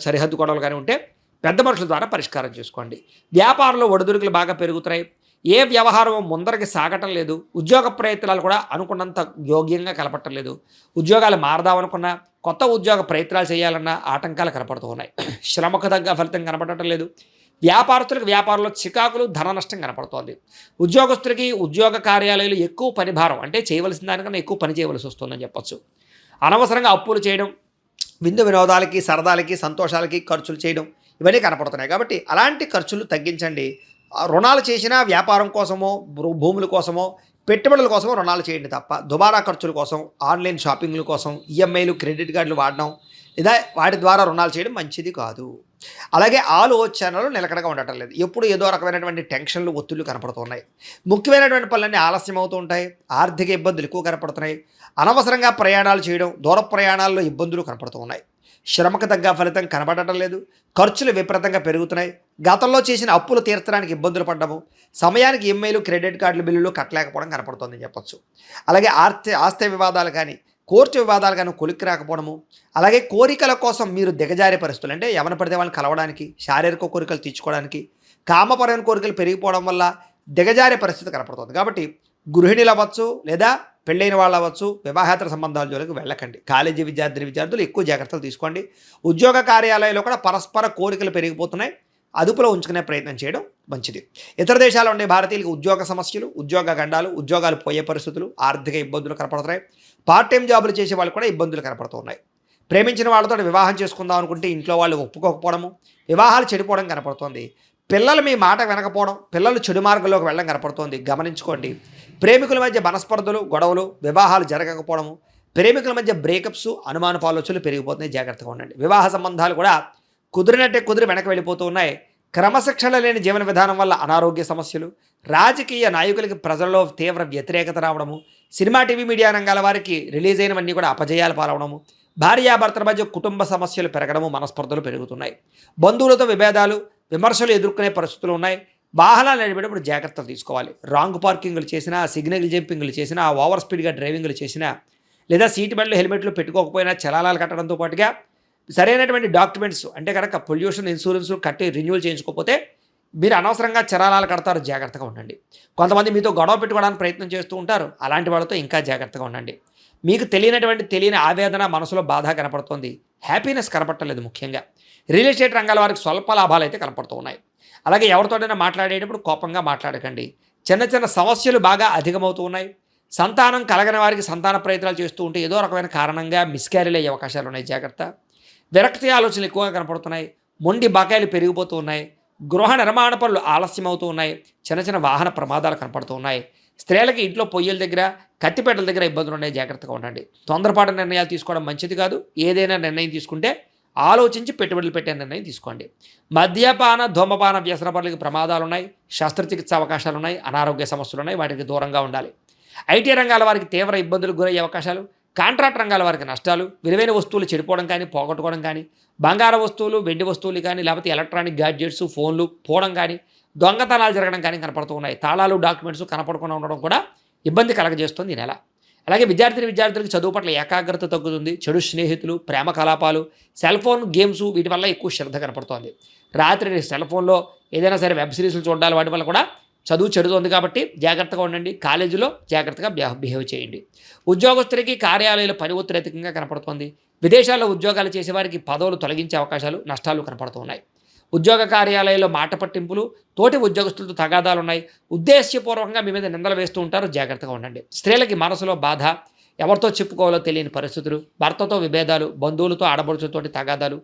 సరిహద్దు గొడవలు కానీ ఉంటే పెద్ద మనుషుల ద్వారా పరిష్కారం చేసుకోండి. వ్యాపారంలో ఒడిదుడుకులు బాగా పెరుగుతున్నాయి. ఏ వ్యవహారం ముందరికి సాగటం లేదు. ఉద్యోగ ప్రయత్నాలు కూడా అనుకున్నంత యోగ్యంగా కనపడటం లేదు. ఉద్యోగాలు మారదామనుకున్నా, కొత్త ఉద్యోగ ప్రయత్నాలు చేయాలన్నా ఆటంకాలు కనపడుతూ ఉన్నాయి. శ్రమకు తగ్గ ఫలితం కనపడటం లేదు. వ్యాపారస్తులకు వ్యాపారంలో చికాకులు, ధన నష్టం కనపడుతోంది. ఉద్యోగస్తులకి ఉద్యోగ కార్యాలయాలు ఎక్కువ పని భారం, అంటే చేయవలసిన దానికన్నా ఎక్కువ పని చేయవలసి వస్తుందని చెప్పొచ్చు. అనవసరంగా అప్పులు చేయడం, విందు వినోదాలకి, సరదాలకి, సంతోషాలకి ఖర్చులు చేయడం ఇవన్నీ కనపడుతున్నాయి. కాబట్టి అలాంటి ఖర్చులు తగ్గించండి. రుణాలు చేసినా వ్యాపారం కోసమో, భూముల కోసమో, పెట్టుబడుల కోసమో రుణాలు చేయండి తప్ప దుబారా ఖర్చుల కోసం, ఆన్లైన్ షాపింగ్ల కోసం, ఈఎంఐలు, క్రెడిట్ కార్డులు వాడడం లేదా వాటి ద్వారా రుణాలు చేయడం మంచిది కాదు. అలాగే ఆలోచనలు నిలకడగా ఉండటం లేదు. ఎప్పుడు ఏదో రకమైనటువంటి టెన్షన్లు, ఒత్తిళ్లు కనపడుతున్నాయి. ముఖ్యమైనటువంటి పనులన్నీ ఆలస్యం అవుతూ ఉంటాయి. ఆర్థిక ఇబ్బందులు ఎక్కువ కనపడుతున్నాయి. అనవసరంగా ప్రయాణాలు చేయడం, దూర ప్రయాణాల్లో ఇబ్బందులు కనపడుతూ ఉన్నాయి. శ్రమకు తగ్గ ఫలితం కనపడటం లేదు. ఖర్చులు విపరీతంగా పెరుగుతున్నాయి. గతంలో చేసిన అప్పులు తీర్చడానికి ఇబ్బందులు పడ్డము, సమయానికి ఈఎంఐలు, క్రెడిట్ కార్డుల బిల్లులు కట్టలేకపోవడం కనపడుతుందని చెప్పొచ్చు. అలాగే ఆస్తి వివాదాలు కానీ, కోర్టు వివాదాలు కానీ కొలిక్కి రాకపోవడము, అలాగే కోరికల కోసం మీరు దిగజారే పరిస్థితులు, అంటే ఎవరిని పడితే వాళ్ళని కలవడానికి, శారీరక కోరికలు తీర్చుకోవడానికి, కామపరమైన కోరికలు పెరిగిపోవడం వల్ల దిగజారే పరిస్థితి కనపడుతుంది. కాబట్టి గృహిణులు అవ్వచ్చు లేదా పెళ్ళైన వాళ్ళు అవ్వచ్చు, వివాహేతర సంబంధాల జోలికి వెళ్ళకండి. కాలేజీ విద్యార్థులు ఎక్కువ జాగ్రత్తలు తీసుకోండి. ఉద్యోగ కార్యాలయాల్లో కూడా పరస్పర కోరికలు పెరిగిపోతున్నాయి. అదుపులో ఉంచుకునే ప్రయత్నం చేయడం మంచిది. ఇతర దేశాల్లో ఉండే భారతీయులకు ఉద్యోగ సమస్యలు, ఉద్యోగ గండాలు, ఉద్యోగాలు పోయే పరిస్థితులు, ఆర్థిక ఇబ్బందులు కనపడుతున్నాయి. పార్ట్ టైం జాబులు చేసే వాళ్ళు కూడా ఇబ్బందులు కనపడుతున్నాయి. ప్రేమించిన వాళ్ళతో వివాహం చేసుకుందాం అనుకుంటే ఇంట్లో వాళ్ళు ఒప్పుకోకపోవడము, వివాహాలు చెడిపోవడం కనపడుతోంది. పిల్లలు మీ మాట వినకపోవడం, పిల్లలు చెడు మార్గంలోకి వెళ్ళడం కనపడుతోంది. గమనించుకోండి. ప్రేమికుల మధ్య మనస్పర్ధలు, గొడవలు, వివాహాలు జరగకపోవడము, ప్రేమికుల మధ్య బ్రేకప్స్, అనుమానపు ఆలోచనలు పెరిగిపోతున్నాయి. జాగ్రత్తగా ఉండండి. వివాహ సంబంధాలు కూడా కుదిరినట్టే కుదిరి వెనక్కి వెళ్ళిపోతూ ఉన్నాయి. క్రమశిక్షణ లేని జీవన విధానం వల్ల అనారోగ్య సమస్యలు, రాజకీయ నాయకులకి ప్రజల్లో తీవ్ర వ్యతిరేకత రావడము, సినిమా టీవీ మీడియా రంగాల వారికి రిలీజ్ అయినవన్నీ కూడా అపజయాలు పాలవడము, భార్యాభర్తల మధ్య కుటుంబ సమస్యలు పెరగడము, మనస్పర్ధలు పెరుగుతున్నాయి, బంధువులతో విభేదాలు, విమర్శలు ఎదుర్కొనే పరిస్థితులు ఉన్నాయి. వాహనాలు నడిపేటప్పుడు జాగ్రత్తలు తీసుకోవాలి. రాంగ్ పార్కింగ్లు చేసినా, సిగ్నల్ జంపింగ్లు చేసినా, ఓవర్ స్పీడ్గా డ్రైవింగ్లు చేసినా, లేదా సీట్ బెల్ట్లు హెల్మెట్లు పెట్టుకోకపోయినా చలానాలు కట్టడంతో పాటుగా సరైనటువంటి డాక్యుమెంట్స్ అంటే కనుక పొల్యూషన్ ఇన్సూరెన్స్ కట్టి రెన్యూవల్ చేయించుకోకపోతే మీరు అనవసరంగా చలానాలు కడతారు. జాగ్రత్తగా ఉండండి. కొంతమంది మీతో గొడవ పెట్టుకోవడానికి ప్రయత్నం చేస్తూ ఉంటారు. అలాంటి వాళ్ళతో ఇంకా జాగ్రత్తగా ఉండండి. మీకు తెలియని ఆవేదన, మనసులో బాధ కనపడుతుంది. హ్యాపీనెస్ కనపడలేదు. ముఖ్యంగా రియల్ ఎస్టేట్ రంగాల వారికి స్వల్ప లాభాలు అయితే కనపడుతూ ఉన్నాయి. అలాగే ఎవరితోనైనా మాట్లాడేటప్పుడు కోపంగా మాట్లాడకండి. చిన్న చిన్న సమస్యలు బాగా అధికమవుతూ ఉన్నాయి. సంతానం కలగని వారికి సంతాన ప్రయత్నాలు చేస్తూ ఉంటే ఏదో రకమైన కారణంగా మిస్క్యారీలు అయ్యే అవకాశాలు ఉన్నాయి. జాగ్రత్త. విరక్తి ఆలోచనలు ఎక్కువగా కనపడుతున్నాయి. మొండి బకాయిలు పెరిగిపోతూ ఉన్నాయి. గృహ నిర్మాణ పనులు ఆలస్యం అవుతూ ఉన్నాయి. చిన్న చిన్న వాహన ప్రమాదాలు కనపడుతూ ఉన్నాయి. స్త్రీలకి ఇంట్లో పొయ్యిల దగ్గర, కత్తిపేటల దగ్గర ఇబ్బందులు ఉన్నాయి. జాగ్రత్తగా ఉండండి. తొందరపాటు నిర్ణయాలు తీసుకోవడం మంచిది కాదు. ఏదైనా నిర్ణయం తీసుకుంటే ఆలోచించి పెట్టుబడులు పెట్టే నిర్ణయం తీసుకోండి. మద్యపాన, ధూమపాన వ్యసన పనులకి ప్రమాదాలు ఉన్నాయి. శస్త్రచికిత్స అవకాశాలు ఉన్నాయి. అనారోగ్య సమస్యలు ఉన్నాయి. వాటికి దూరంగా ఉండాలి. ఐటీ రంగాల వారికి తీవ్ర ఇబ్బందులు గురయ్యే అవకాశాలు, కాంట్రాక్ట్ రంగాల వారికి నష్టాలు, విలువైన వస్తువులు చెడిపోవడం కానీ, పోగొట్టుకోవడం కానీ, బంగారు వస్తువులు, వెండి వస్తువులు కానీ, లేకపోతే ఎలక్ట్రానిక్ గ్యాడ్జెట్స్, ఫోన్లు పోవడం కానీ, దొంగతనాలు జరగడం కానీ కనపడుతూ ఉన్నాయి. తాళాలు, డాక్యుమెంట్స్ కనపడకుండా ఉండడం కూడా ఇబ్బంది కలగజేస్తుంది ఈ నెల. అలాగే విద్యార్థులకు చదువు పట్ల ఏకాగ్రత తగ్గుతుంది. చెడు స్నేహితులు, ప్రేమ కలాపాలు, సెల్ ఫోన్ గేమ్స్ వీటి వల్ల ఎక్కువ శ్రద్ధ కనపడుతోంది. రాత్రి సెల్ ఫోన్లో ఏదైనా సరే వెబ్ సిరీస్లు చూడాలి. వాటి వల్ల కూడా చదువు చెడుతోంది. కాబట్టి జాగ్రత్తగా ఉండండి. కాలేజీలో జాగ్రత్తగా బిహేవ్ చేయండి. ఉద్యోగస్తులకి కార్యాలయాల పని ఒత్తిడి అధికంగా కనపడుతోంది. విదేశాల్లో ఉద్యోగాలు చేసేవారికి పదవులు తొలగించే అవకాశాలు, నష్టాలు కనపడుతున్నాయి. ఉద్యోగ కార్యాలయాల్లో మాట పట్టింపులు, తోటి ఉద్యోగస్తులతో తగాదాలు ఉన్నాయి. ఉద్దేశ్యపూర్వకంగా మీ మీద నిందలు వేస్తూ ఉంటారు. జాగ్రత్తగా ఉండండి. స్త్రీలకి మనసులో బాధ, ఎవరితో చెప్పుకోవాలో తెలియని పరిస్థితులు, భర్తతో విభేదాలు, బంధువులతో ఆడబడుచులతోటి తగాదాలు,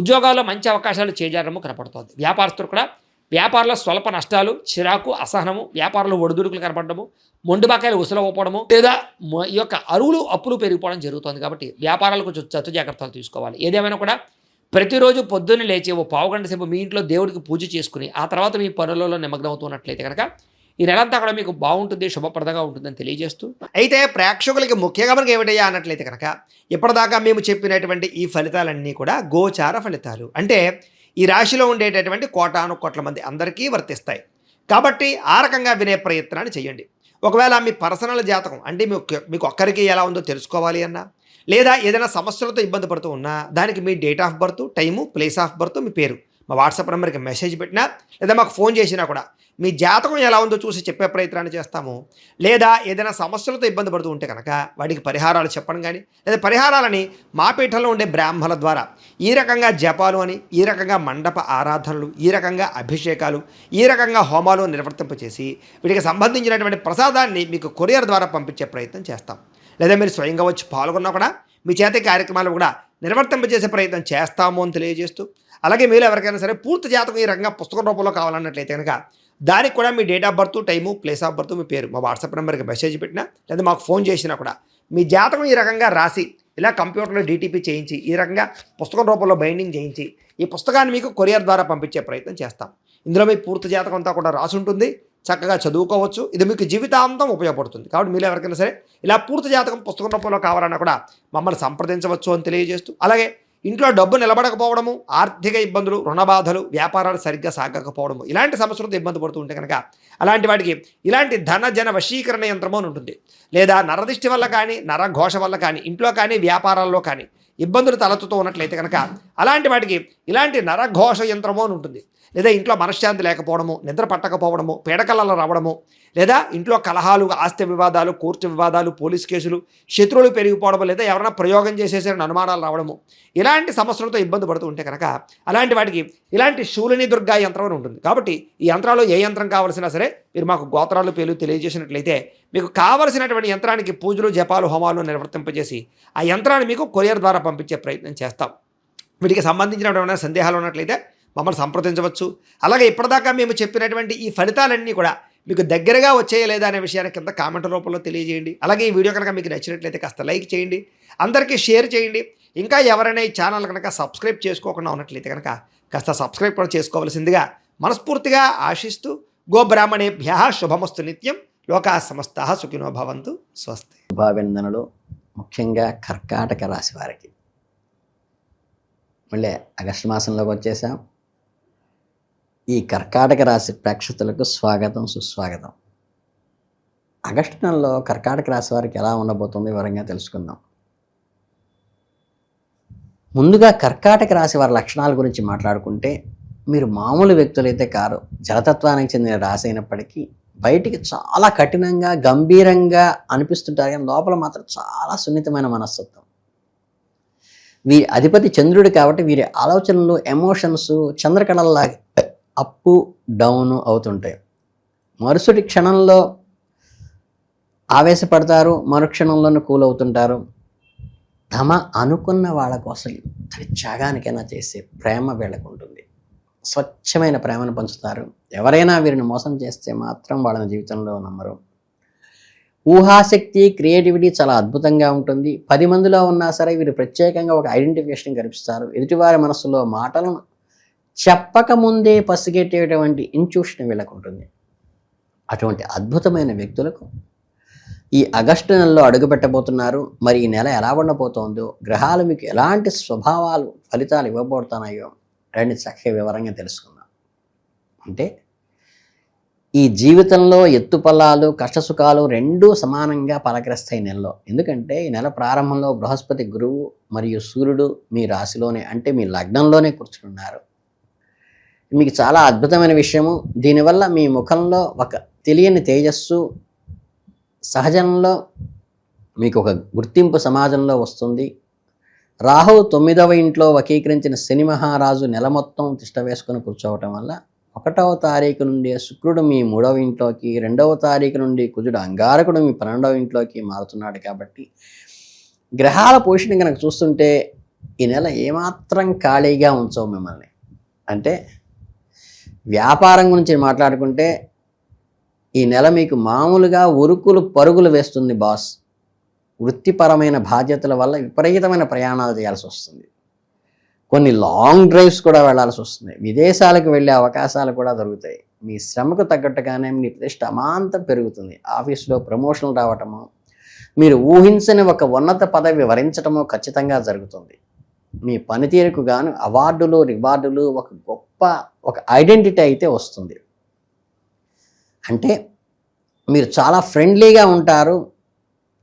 ఉద్యోగాల్లో మంచి అవకాశాలు చేజారము కనపడుతోంది. వ్యాపారస్తులు కూడా వ్యాపారంలో స్వల్ప నష్టాలు, చిరాకు, అసహనము, వ్యాపారంలో ఒడిదుడుకులు కనపడము, మొండి బకాయిలు ఉసులవ్వడము, లేదా ఈ యొక్క అప్పులు పెరిగిపోవడం జరుగుతుంది. కాబట్టి వ్యాపారాలు కొంచెం చత్తు జాగ్రత్తలు తీసుకోవాలి. ఏదేమైనా కూడా ప్రతిరోజు పొద్దున్నే లేచి ఓ పావుగంట సేపు మీ ఇంట్లో దేవుడికి పూజ చేసుకుని ఆ తర్వాత మీ పనులలో నిమగ్నం అవుతున్నట్లయితే కనుక ఈ నెలంతా కూడా మీకు బాగుంటుంది, శుభప్రదంగా ఉంటుందని తెలియజేస్తూ, అయితే ప్రేక్షకులకి ముఖ్యంగా మనకి ఏమిటయ్యా అన్నట్లయితే కనుక ఇప్పటిదాకా మేము చెప్పినటువంటి ఈ ఫలితాలన్నీ కూడా గోచార ఫలితాలు. అంటే ఈ రాశిలో ఉండేటటువంటి కోటాను కోట్ల మంది అందరికీ వర్తిస్తాయి. కాబట్టి ఆ రకంగా వినే ప్రయత్నాన్ని చేయండి. ఒకవేళ మీ పర్సనల్ జాతకం అంటే మీకు ఒక్కరికి ఎలా ఉందో తెలుసుకోవాలి అన్నా, లేదా ఏదైనా సమస్యలతో ఇబ్బంది పడుతూ ఉన్నా దానికి మీ date of birth, time, place of birth, మీ పేరు మా వాట్సాప్ నెంబర్కి మెసేజ్ పెట్టినా లేదా మాకు ఫోన్ చేసినా కూడా మీ జాతకం ఎలా ఉందో చూసి చెప్పే ప్రయత్నాన్ని చేస్తాము. లేదా ఏదైనా సమస్యలతో ఇబ్బంది పడుతూ ఉంటే కనుక వాటికి పరిహారాలు చెప్పడం కానీ, లేదా పరిహారాలని మా పీఠంలో ఉండే బ్రాహ్మణుల ద్వారా ఈ రకంగా జపాలు అని, ఈ రకంగా మండప ఆరాధనలు, ఈ రకంగా అభిషేకాలు, ఈ రకంగా హోమాలు నిర్వర్తింపచేసి వీటికి సంబంధించినటువంటి ప్రసాదాన్ని మీకు కొరియర్ ద్వారా పంపించే ప్రయత్నం చేస్తాం. లేదా మీరు స్వయంగా వచ్చి పాల్గొన్నా కూడా మీ చేత కార్యక్రమాలు కూడా నిర్వర్తింపజేసే ప్రయత్నం చేస్తాము అని తెలియజేస్తూ, అలాగే మీరు ఎవరికైనా సరే పూర్తి జాతకం ఈ రకంగా పుస్తకం రూపంలో కావాలన్నట్లయితే కనుక దానికి కూడా మీ date of birth, time, place of birth, మీ పేరు మా వాట్సాప్ నెంబర్కి మెసేజ్ పెట్టినా లేదా మాకు ఫోన్ చేసినా కూడా మీ జాతకం ఈ రకంగా రాసి ఇలా కంప్యూటర్లో DTP చేయించి ఈ రకంగా పుస్తకం రూపంలో బైండింగ్ చేయించి ఈ పుస్తకాన్ని మీకు కొరియర్ ద్వారా పంపించే ప్రయత్నం చేస్తాం. ఇందులో మీ పూర్తి జాతకం అంతా కూడా రాసి ఉంటుంది. చక్కగా చదువుకోవచ్చు. ఇది మీకు జీవితాంతం ఉపయోగపడుతుంది. కాబట్టి మీరు ఎవరికైనా సరే ఇలా పూర్తి జాతకం పుస్తకం రూపంలో కావాలన్నా కూడా మమ్మల్ని సంప్రదించవచ్చు అని తెలియజేస్తూ, అలాగే ఇంట్లో డబ్బు నిలబడకపోవడము, ఆర్థిక ఇబ్బందులు, రుణ బాధలు, వ్యాపారాలు సరిగ్గా సాగకపోవడము, ఇలాంటి సమస్యలతో ఇబ్బంది పడుతూ ఉంటే కనుక అలాంటి వాటికి ఇలాంటి ధన జన వశీకరణ యంత్రము అని ఉంటుంది. లేదా నరదిష్టి వల్ల కానీ, నరఘోష వల్ల కానీ, ఇంట్లో కానీ, వ్యాపారాల్లో కానీ ఇబ్బందులు తలెత్తుతూ ఉన్నట్లయితే కనుక అలాంటి వాటికి ఇలాంటి నరఘోష యంత్రము అని ఉంటుంది. లేదా ఇంట్లో మనశ్శాంతి లేకపోవడము, నిద్ర పట్టకపోవడము, పీడకలలో రావడము, లేదా ఇంట్లో కలహాలు, ఆస్తి వివాదాలు, కోర్టు వివాదాలు, పోలీస్ కేసులు, శత్రువులు పెరిగిపోవడము, లేదా ఎవరైనా ప్రయోగం చేసేసిన అనుమానాలు రావడము, ఇలాంటి సమస్యలతో ఇబ్బంది పడుతూ ఉంటే కనుక అలాంటి వాటికి ఇలాంటి శూలిని దుర్గా యంత్రం అని ఉంటుంది. కాబట్టి ఈ యంత్రాలు ఏ యంత్రం కావాల్సినా సరే మీరు మాకు గోత్రాలు పేర్లు తెలియజేసినట్లయితే మీకు కావలసినటువంటి యంత్రానికి పూజలు, జపాలు, హోమాలు నిర్వర్తింపజేసి ఆ యంత్రాన్ని మీకు కొరియర్ ద్వారా పంపించే ప్రయత్నం చేస్తాం. వీటికి సంబంధించినటువంటి సందేహాలు ఉన్నట్లయితే మమ్మల్ని సంప్రదించవచ్చు. అలాగే ఇప్పటిదాకా మేము చెప్పినటువంటి ఈ ఫలితాలన్నీ కూడా మీకు దగ్గరగా వచ్చేయ లేదా అనే విషయాన్ని కింద కామెంట్ రూపంలో తెలియజేయండి. అలాగే ఈ వీడియో కనుక మీకు నచ్చినట్లయితే కాస్త లైక్ చేయండి, అందరికీ షేర్ చేయండి. ఇంకా ఎవరైనా ఈ ఛానల్ కనుక సబ్స్క్రైబ్ చేసుకోకుండా ఉన్నట్లయితే కనుక కాస్త సబ్స్క్రైబ్ కూడా చేసుకోవాల్సిందిగా మనస్ఫూర్తిగా ఆశిస్తూ గోబ్రాహ్మణేభ్య శుభమస్తు నిత్యం. లోకా సమస్తాః సుఖినో భవంతు. స్వస్తి. శుభాభినందనలు. ముఖ్యంగా కర్కాటక రాశి వారికి మళ్ళీ ఆగస్టు మాసంలోకి వచ్చేసాం. ఈ కర్కాటక రాశి ప్రేక్షకులకు స్వాగతం, సుస్వాగతం. ఆగస్టు నెలలో కర్కాటక రాశి వారికి ఎలా ఉండబోతుంది వివరంగా తెలుసుకుందాం. ముందుగా కర్కాటక రాశి వారి లక్షణాల గురించి మాట్లాడుకుంటే, మీరు మామూలు వ్యక్తులైతే కారు. జలతత్వానికి చెందిన రాశి అయినప్పటికీ బయటికి చాలా కఠినంగా గంభీరంగా అనిపిస్తుంటారు, కానీ లోపల మాత్రం చాలా సున్నితమైన మనస్తత్వం. వీరి అధిపతి చంద్రుడు కాబట్టి వీరి ఆలోచనలు, ఎమోషన్స్ చంద్రకళల్లాగా అప్పు డౌన్ అవుతుంటాయి. మరుసటి క్షణంలో ఆవేశపడతారు, మరుక్షణంలోనే కూల్ అవుతుంటారు. తమ అనుకున్న వాళ్ళ కోసం ఇంతటి త్యాగానికైనా చేసే ప్రేమ వీళ్ళకు ఉంటుంది. స్వచ్ఛమైన ప్రేమను పంచుతారు. ఎవరైనా వీరిని మోసం చేస్తే మాత్రం వాళ్ళని జీవితంలో నమ్మరు. ఊహాశక్తి, క్రియేటివిటీ చాలా అద్భుతంగా ఉంటుంది. 10 మందిలో ఉన్నా సరే వీరు ప్రత్యేకంగా ఒక ఐడెంటిఫికేషన్ కనిపిస్తారు. ఎదుటివారి మనసులో మాటలను చెప్పకముందే పసిగట్టేటువంటి ఇంట్యూషన్ వీళ్ళకు ఉంటుంది. అటువంటి అద్భుతమైన వ్యక్తులకు ఈ ఆగస్టు నెలలో అడుగుపెట్టబోతున్నారు. మరి ఈ నెల ఎలా ఉండబోతోందో, గ్రహాలు మీకు ఎలాంటి స్వభావాలు, ఫలితాలు ఇవ్వబోతున్నాయో రండి చక్కగా వివరంగా తెలుసుకుందాం. అంటే ఈ జీవితంలో ఎత్తుపల్లాలు, కష్టసుఖాలు రెండూ సమానంగా పలకరిస్తాయి నెలలో. ఎందుకంటే ఈ నెల ప్రారంభంలో బృహస్పతి, గురువు మరియు సూర్యుడు మీ రాశిలోనే, అంటే మీ లగ్నంలోనే కూర్చున్నారు. మీకు చాలా అద్భుతమైన విషయము. దీనివల్ల మీ ముఖంలో ఒక తెలియని తేజస్సు, సహజంలో మీకు ఒక గుర్తింపు సమాజంలో వస్తుంది. రాహు 9వ ఇంట్లో వకీకరించిన శని మహారాజు నెల మొత్తం తిష్ట వేసుకొని కూర్చోవటం వల్ల 1వ తారీఖు నుండి శుక్రుడు మీ 3వ ఇంట్లోకి, 2వ తారీఖు నుండి కుజుడు అంగారకుడు మీ 12వ ఇంట్లోకి మారుతున్నాడు. కాబట్టి గ్రహాల పోషణ కనుక చూస్తుంటే ఈ నెల ఏమాత్రం ఖాళీగా ఉంచవు మిమ్మల్ని. అంటే వ్యాపారం గురించి మాట్లాడుకుంటే ఈ నెల మీకు మామూలుగా ఉరుకులు పరుగులు వేస్తుంది బాస్. వృత్తిపరమైన బాధ్యతల వల్ల విపరీతమైన ప్రయాణాలు చేయాల్సి వస్తుంది. కొన్ని లాంగ్ డ్రైవ్స్ కూడా వెళ్లాల్సి వస్తుంది. విదేశాలకు వెళ్ళే అవకాశాలు కూడా దొరుకుతాయి. మీ శ్రమకు తగ్గట్టుగానే మీ ప్రతిష్ట అమాంతం పెరుగుతుంది. ఆఫీసులో ప్రమోషన్లు రావటము, మీరు ఊహించని ఒక ఉన్నత పదవి వరించటము ఖచ్చితంగా జరుగుతుంది. మీ పనితీరుకు గాను అవార్డులు, రివార్డులు, ఒక గొప్ప ఐడెంటిటీ అయితే వస్తుంది. అంటే మీరు చాలా ఫ్రెండ్లీగా ఉంటారు,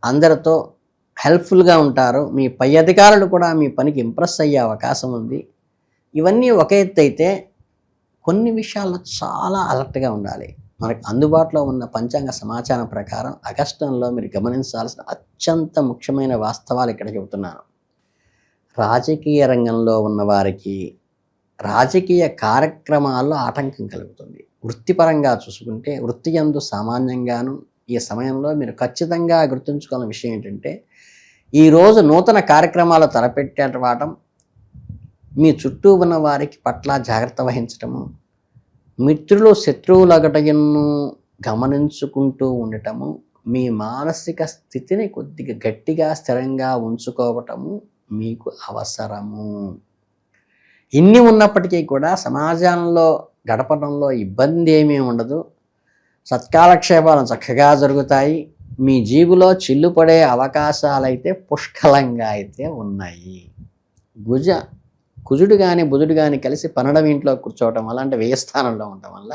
అందరితో హెల్ప్ఫుల్గా ఉంటారు. మీ పై అధికారులు కూడా మీ పనికి ఇంప్రెస్ అయ్యే అవకాశం ఉంది. ఇవన్నీ ఒక ఎత్తు అయితే కొన్ని విషయాల్లో చాలా అలర్ట్గా ఉండాలి. మనకు అందుబాటులో ఉన్న పంచాంగ సమాచారం ప్రకారం ఆగస్టు నెలలో మీరు గమనించాల్సిన అత్యంత ముఖ్యమైన వాస్తవాలు ఇక్కడ చెబుతున్నాను. రాజకీయ రంగంలో ఉన్న వారికి రాజకీయ కార్యక్రమాల్లో ఆటంకం కలుగుతుంది. వృత్తిపరంగా చూసుకుంటే వృత్తి యందు సామాన్యంగాను ఈ సమయంలో మీరు ఖచ్చితంగా గుర్తుంచుకోవాల్సిన విషయం ఏంటంటే, ఈరోజు నూతన కార్యక్రమాలు తలపెట్టేటవాటం, మీ చుట్టూ ఉన్న వారికి పట్ల జాగ్రత్త వహించటము, మిత్రులు శత్రువులగటను గమనించుకుంటూ ఉండటము, మీ మానసిక స్థితిని కొద్దిగా గట్టిగా స్థిరంగా ఉంచుకోవటము మీకు అవసరము. ఇన్ని ఉన్నప్పటికీ కూడా సమాజంలో గడపడంలో ఇబ్బంది ఏమీ ఉండదు. సత్కాలక్షేపాలు చక్కగా జరుగుతాయి. మీ జీబులో చిల్లుపడే అవకాశాలైతే పుష్కలంగా అయితే ఉన్నాయి. కుజుడు కానీ బుధుడు కానీ కలిసి 12వ ఇంట్లో కూర్చోవటం వల్ల, అంటే వ్యయ స్థానంలో ఉండటం వల్ల,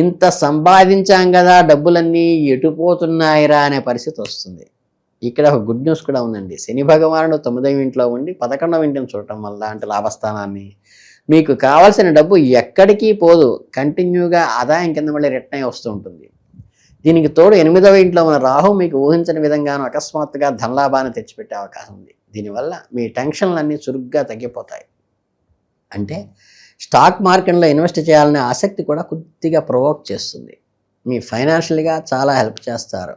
ఇంత సంపాదించాం కదా డబ్బులన్నీ ఎటుపోతున్నాయిరా అనే పరిస్థితి వస్తుంది. ఇక్కడ ఒక గుడ్ న్యూస్ కూడా ఉందండి. శని భగవానుడు 9వ ఇంట్లో ఉండి 11వ ఇంటిని చూడటం వల్ల, అంటే లాభస్థానాన్ని, మీకు కావాల్సిన డబ్బు ఎక్కడికి పోదు, కంటిన్యూగా ఆదాయం కింద మళ్ళీ రిటర్న్ అయి వస్తూ ఉంటుంది. దీనికి తోడు 8వ ఇంట్లో ఉన్న రాహు మీకు ఊహించని విధంగాను అకస్మాత్తుగా ధనలాభాన్ని తెచ్చిపెట్టే అవకాశం ఉంది. దీనివల్ల మీ టెన్షన్లన్నీ చురుగ్గా తగ్గిపోతాయి. అంటే స్టాక్ మార్కెట్లో ఇన్వెస్ట్ చేయాలనే ఆసక్తి కూడా కొద్దిగా ప్రొవోక్ చేస్తుంది. మీ ఫైనాన్షియల్గా చాలా హెల్ప్ చేస్తారు.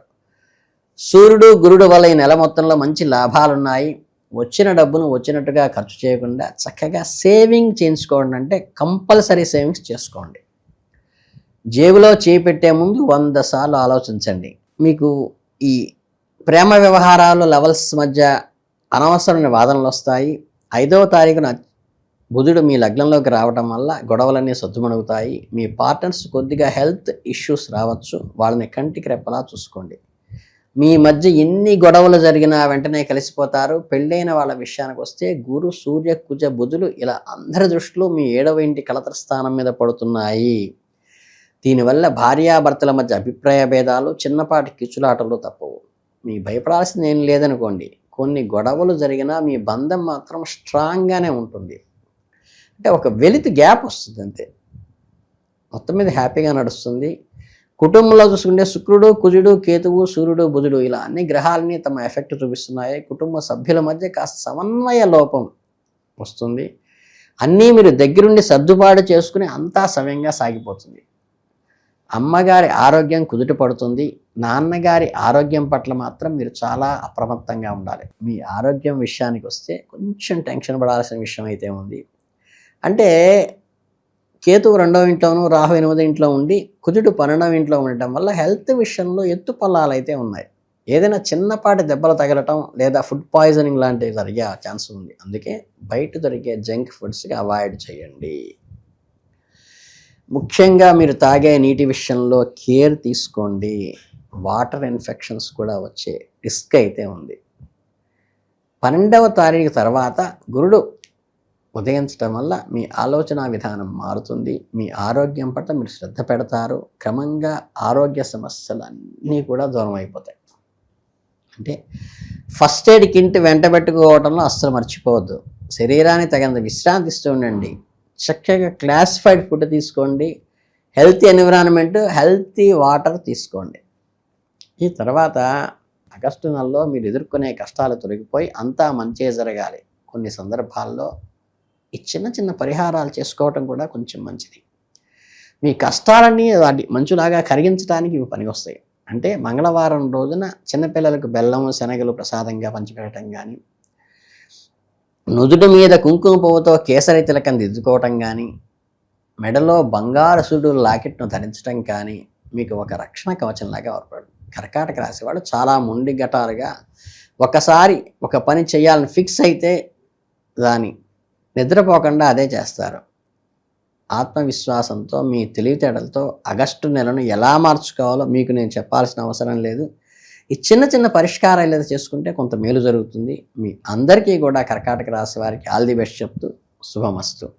సూర్యుడు, గురుడు వల్ల ఈ నెల మొత్తంలో మంచి లాభాలున్నాయి. వచ్చిన డబ్బును వచ్చినట్టుగా ఖర్చు చేయకుండా చక్కగా సేవింగ్ చేయించుకోండి. అంటే కంపల్సరీ సేవింగ్స్ చేసుకోండి. జేబులో చేయి పెట్టే ముందు 100 సార్లు ఆలోచించండి. మీకు ఈ ప్రేమ వ్యవహారాలు లెవెల్స్ మధ్య అనవసరమైన వాదనలు వస్తాయి. 5వ తారీఖున బుధుడు మీ లగ్నంలోకి రావడం వల్ల గొడవలన్నీ సద్దుమణుగుతాయి. మీ పార్ట్నర్స్ కొద్దిగా హెల్త్ ఇష్యూస్ రావచ్చు, వాళ్ళని కంటికి రెప్పలా చూసుకోండి. మీ మధ్య ఎన్ని గొడవలు జరిగినా వెంటనే కలిసిపోతారు. పెళ్ళైన వాళ్ళ విషయానికి వస్తే గురు, సూర్య, కుజ, బుధులు ఇలా అందరి దృష్టిలో మీ 7వ ఇంటి కలత్ర స్థానం మీద పడుతున్నాయి. దీనివల్ల భార్యాభర్తల మధ్య అభిప్రాయ భేదాలు, చిన్నపాటి కిచులాటలు తప్పవు. మీ భయపడాల్సింది ఏం లేదనుకోండి, కొన్ని గొడవలు జరిగినా మీ బంధం మాత్రం స్ట్రాంగ్గానే ఉంటుంది. అంటే ఒక వెలితి గ్యాప్ వస్తుంది అంతే. మొత్తం మీద హ్యాపీగా నడుస్తుంది. కుటుంబంలో చూసుకుంటే శుక్రుడు, కుజుడు, కేతువు, సూర్యుడు, బుధుడు ఇలా అన్ని గ్రహాలని తమ ఎఫెక్ట్ చూపిస్తున్నాయి. కుటుంబ సభ్యుల మధ్య కాస్త సమన్వయ లోపం వస్తుంది. అన్నీ మీరు దగ్గరుండి సర్దుబాటు చేసుకుని అంతా సవ్యంగా సాగిపోతుంది. అమ్మగారి ఆరోగ్యం కుదుట పడుతుంది. నాన్నగారి ఆరోగ్యం పట్ల మాత్రం మీరు చాలా అప్రమత్తంగా ఉండాలి. మీ ఆరోగ్యం విషయానికి వస్తే కొంచెం టెన్షన్ పడాల్సిన విషయం అయితే ఉంది. అంటే కేతువు 2వ ఇంట్లోనూ, రాహు 8వ ఇంట్లో ఉండి కుజుడు 12వ ఇంట్లో ఉండటం వల్ల హెల్త్ విషయంలో ఎత్తుపల్లాలు అయితే ఉన్నాయి. ఏదైనా చిన్నపాటి దెబ్బలు తగలటం లేదా ఫుడ్ పాయిజనింగ్ లాంటివి జరిగే ఛాన్స్ ఉంది. అందుకే బయట దొరికే జంక్ ఫుడ్స్కి అవాయిడ్ చేయండి. ముఖ్యంగా మీరు తాగే నీటి విషయంలో కేర్ తీసుకోండి. వాటర్ ఇన్ఫెక్షన్స్ కూడా వచ్చే రిస్క్ అయితే ఉంది. 12వ తారీఖు తర్వాత గురుడు ఉదయించడం వల్ల మీ ఆలోచన విధానం మారుతుంది. మీ ఆరోగ్యం పట్ల మీరు శ్రద్ధ పెడతారు. క్రమంగా ఆరోగ్య సమస్యలు అన్నీ కూడా దూరం అయిపోతాయి. అంటే ఫస్ట్ ఎయిడ్ కిట్ వెంట పెట్టుకోవడంలో అస్సలు మర్చిపోవద్దు. శరీరాన్ని తగినంత విశ్రాంతిస్తూ ఉండండి. చక్కగా క్లాసిఫైడ్ ఫుడ్ తీసుకోండి. హెల్తీ ఎన్విరాన్మెంట్, హెల్తీ వాటర్ తీసుకోండి. ఈ తర్వాత ఆగస్టు నెలలో మీరు ఎదుర్కొనే కష్టాలు తొలగిపోయి అంతా మంచిగా జరగాలి. కొన్ని సందర్భాల్లో ఈ చిన్న చిన్న పరిహారాలు చేసుకోవటం కూడా కొంచెం మంచిది. మీ కష్టాలన్నీ వాటి మంచులాగా కరిగించడానికి ఇవి పనికొస్తాయి. అంటే మంగళవారం రోజున చిన్నపిల్లలకు బెల్లము, శనగలు ప్రసాదంగా పంచిపెట్టడం కానీ, నుదుటి మీద కుంకుమ పువ్వుతో కేసరి తిలకం దిద్దుకోవటం కానీ, మెడలో బంగారు సుడు లాకెట్ను ధరించడం కానీ మీకు ఒక రక్షణ కవచంలాగా ఏర్పడు. కర్కాటక రాశి వాళ్ళు చాలా మొండి ఘటాలుగా ఒకసారి ఒక పని చేయాలని ఫిక్స్ అయితే దాని నిద్రపోకుండా అదే చేస్తారు. ఆత్మవిశ్వాసంతో మీ తెలివితేటలతో ఆగస్టు నెలను ఎలా మార్చుకోవాలో మీకు నేను చెప్పాల్సిన అవసరం లేదు. ఈ చిన్న చిన్న పరిష్కారాలు ఏదో చేసుకుంటే కొంత మేలు జరుగుతుంది. మీ అందరికీ కూడా కర్కాటక రాశి వారికి ఆల్ ది బెస్ట్ చెప్తూ శుభమస్తు.